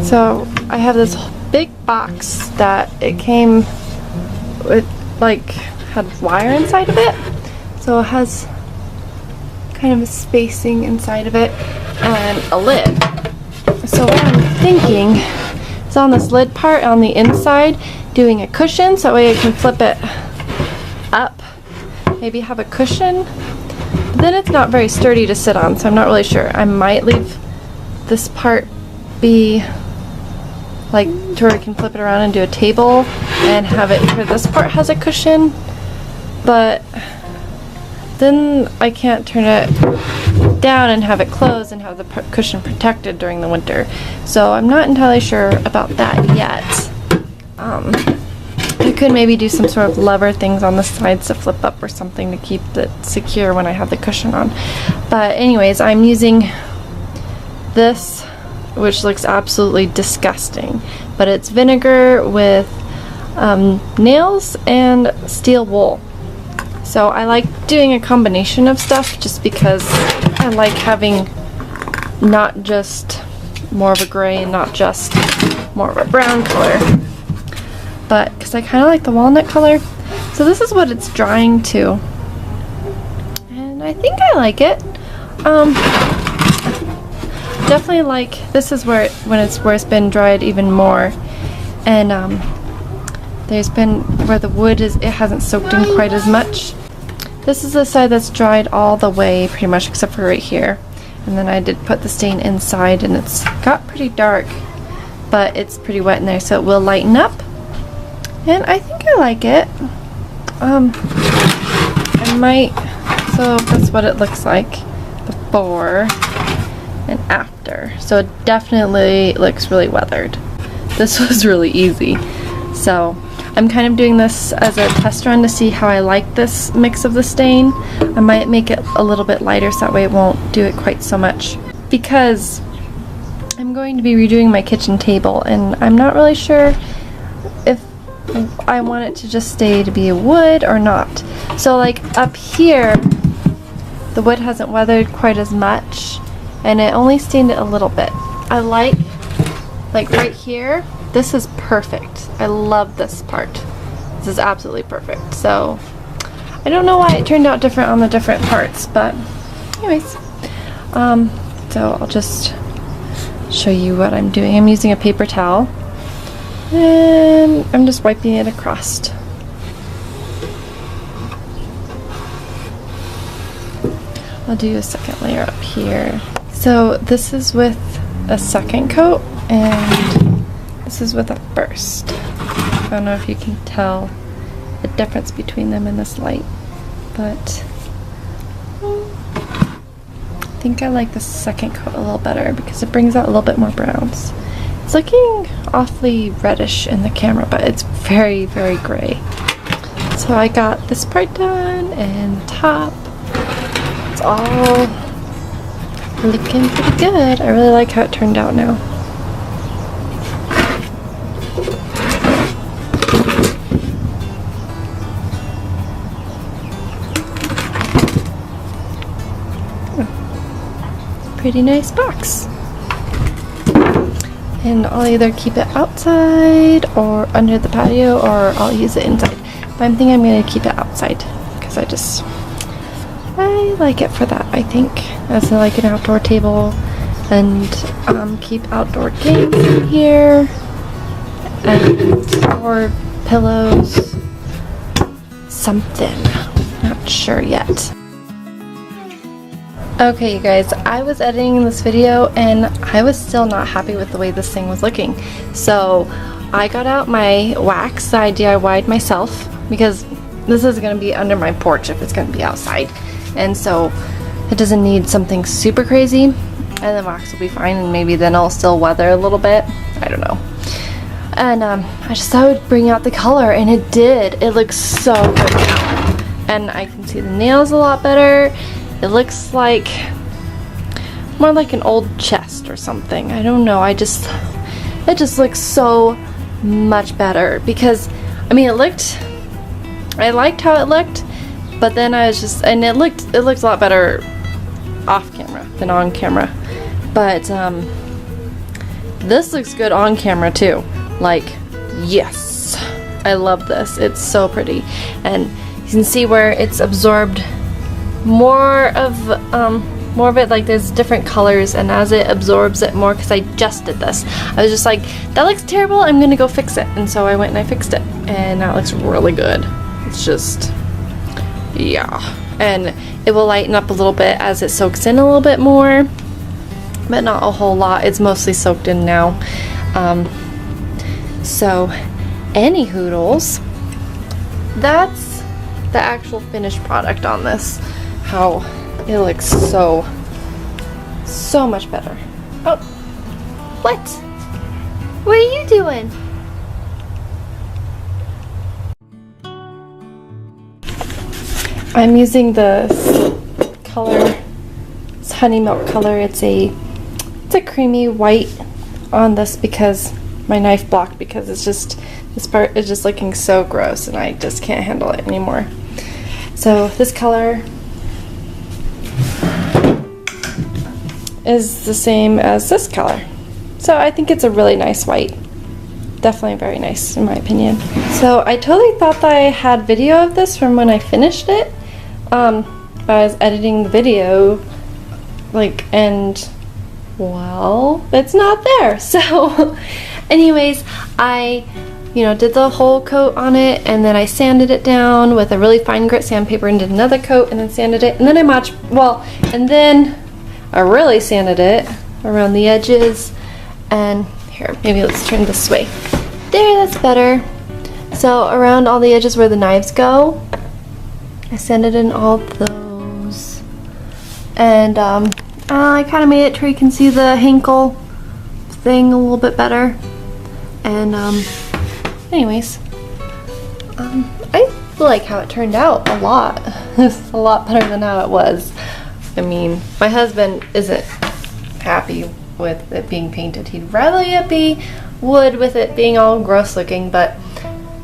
So I have this big box that it came with, like, had wire inside of it. So it has kind of a spacing inside of it and a lid. So what I'm thinking is on this lid part on the inside, doing a cushion so that way I can flip it up. Maybe have a cushion. But then it's not very sturdy to sit on, so I'm not really sure. I might leave this part be like to where I can flip it around and do a table and have it where this part has a cushion, but then I can't turn it down and have it closed and have the cushion protected during the winter. So I'm not entirely sure about that yet. I could maybe do some sort of lever things on the sides to flip up or something to keep it secure when I have the cushion on. But anyways, I'm using this, which looks absolutely disgusting, but it's vinegar with nails and steel wool. So I like doing a combination of stuff just because I like having not just more of a gray and not just more of a brown color, but because I kind of like the walnut color. So this is what it's drying to, and I think I like it. Definitely like, this is where where it's been dried even more, and there's been where the wood is, it hasn't soaked in quite as much. This is the side that's dried all the way pretty much except for right here, and then I did put the stain inside and it's got pretty dark, but it's pretty wet in there, so it will lighten up, and I think I like it. I might, so that's what it looks like before and after. So it definitely looks really weathered. This was really easy. So I'm kind of doing this as a test run to see how I like this mix of the stain. I might make it a little bit lighter so that way it won't do it quite so much, because I'm going to be redoing my kitchen table and I'm not really sure if I want it to just stay to be a wood or not. So like up here, the wood hasn't weathered quite as much, and it only stained it a little bit. I like right here, this is perfect. I love this part. This is absolutely perfect. So I don't know why it turned out different on the different parts, but anyways, so I'll just show you what I'm doing. I'm using a paper towel and I'm just wiping it across. I'll do a second layer up here. So this is with a second coat and this is with a first. I don't know if you can tell the difference between them in this light, but I think I like the second coat a little better because it brings out a little bit more browns. It's looking awfully reddish in the camera, but it's very, very gray. So I got this part done and the top. It's all looking pretty good. I really like how it turned out now. Pretty nice box. And I'll either keep it outside or under the patio, or I'll use it inside. But I'm thinking I'm going to keep it outside because I like it for that, I think, as like an outdoor table, and keep outdoor games in here, and or pillows, something, not sure yet. Okay, you guys, I was editing this video and I was still not happy with the way this thing was looking. So I got out my wax that I DIY'd myself, because this is going to be under my porch if it's going to be outside. And so it doesn't need something super crazy, and the wax will be fine, and maybe then it'll still weather a little bit. I don't know. And I just thought it would bring out the color, and it did. It looks so good now. And I can see the nails a lot better. It looks like more like an old chest or something. I don't know. It just looks so much better, because I mean, I liked how it looked, but then I was just, and it looked a lot better off camera than on camera. But This looks good on camera too. Like, yes, I love this. It's so pretty, and you can see where it's absorbed more of it. Like, there's different colors, and as it absorbs it more, because I just did this, I was just like, that looks terrible, I'm gonna go fix it. And so I went and I fixed it, and now it looks really good. It's just, yeah. And it will lighten up a little bit as it soaks in a little bit more, but not a whole lot. It's mostly soaked in now. So any hoodles, that's the actual finished product on this. How it looks so much better. Oh, what? What are you doing? I'm using this color, it's honey milk color. It's a creamy white on this because my knife blocked, because it's just, this part is just looking so gross and I just can't handle it anymore. So this color is the same as this color. So I think it's a really nice white. Definitely very nice in my opinion. So I totally thought that I had video of this from when I finished it. But I was editing the video, like, and well, it's not there. So anyways, I did the whole coat on it, and then I sanded it down with a really fine grit sandpaper and did another coat and then sanded it, and then I really sanded it around the edges. And here, maybe let's turn this way. There, that's better. So around all the edges where the knives go, I sanded in all those. And I kind of made it to where you can see the hinkle thing a little bit better. And anyways, I like how it turned out a lot. It's a lot better than how it was. I mean, my husband isn't happy with it being painted. He'd rather it be wood with it being all gross looking, but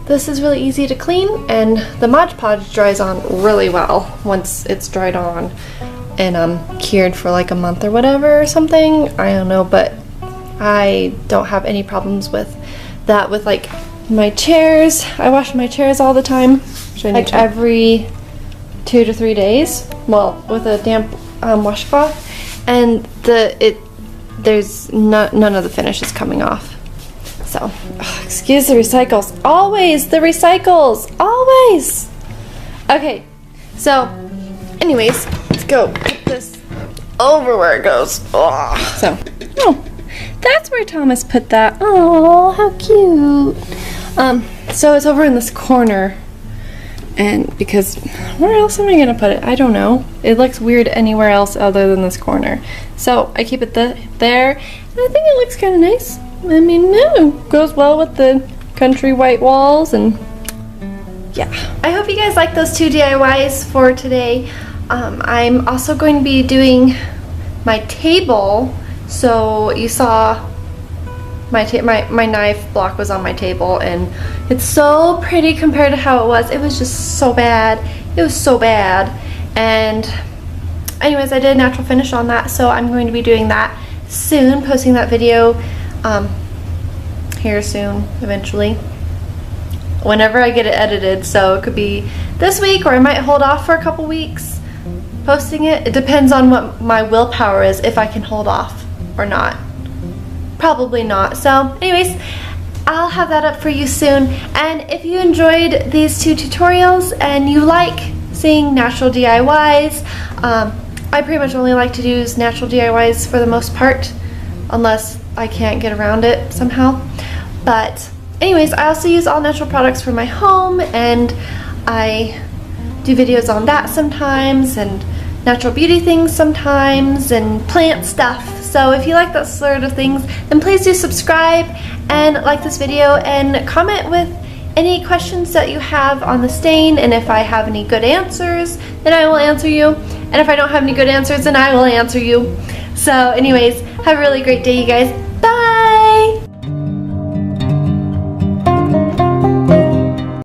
this is really easy to clean, and the Mod Podge dries on really well once it's dried on and cured for like a month or whatever or something. I don't know, but I don't have any problems with that. With like my chairs, I wash my chairs all the time, like every 2 to 3 days. Well, with a damp washcloth, and there's none of the finish is coming off. So, excuse the recycles. Always the recycles, always. Okay, so, anyways, let's go put this over where it goes. Oh, so, oh, that's where Thomas put that. Oh, how cute. So it's over in this corner. And because, where else am I gonna put it? I don't know. It looks weird anywhere else other than this corner. So I keep it there, and I think it looks kind of nice. I mean, no, goes well with the country white walls, and yeah. I hope you guys like those 2 DIYs for today. I'm also going to be doing my table. So you saw my knife block was on my table, and it's so pretty compared to how it was. It was just so bad. It was so bad. And anyways, I did a natural finish on that, so I'm going to be doing that soon, posting that video here soon, eventually, whenever I get it edited. So it could be this week, or I might hold off for a couple weeks posting it. It depends on what my willpower is, if I can hold off or not. Probably not. So anyways, I'll have that up for you soon. And if you enjoyed these 2 tutorials and you like seeing natural DIYs, I pretty much only like to do natural DIYs for the most part, unless I can't get around it somehow. But anyways, I also use all natural products for my home, and I do videos on that sometimes, and natural beauty things sometimes, and plant stuff. So if you like that sort of things, then please do subscribe and like this video, and comment with any questions that you have on the stain, and if I have any good answers, then I will answer you, and if I don't have any good answers, then I will answer you. So anyways, have a really great day, you guys. Bye!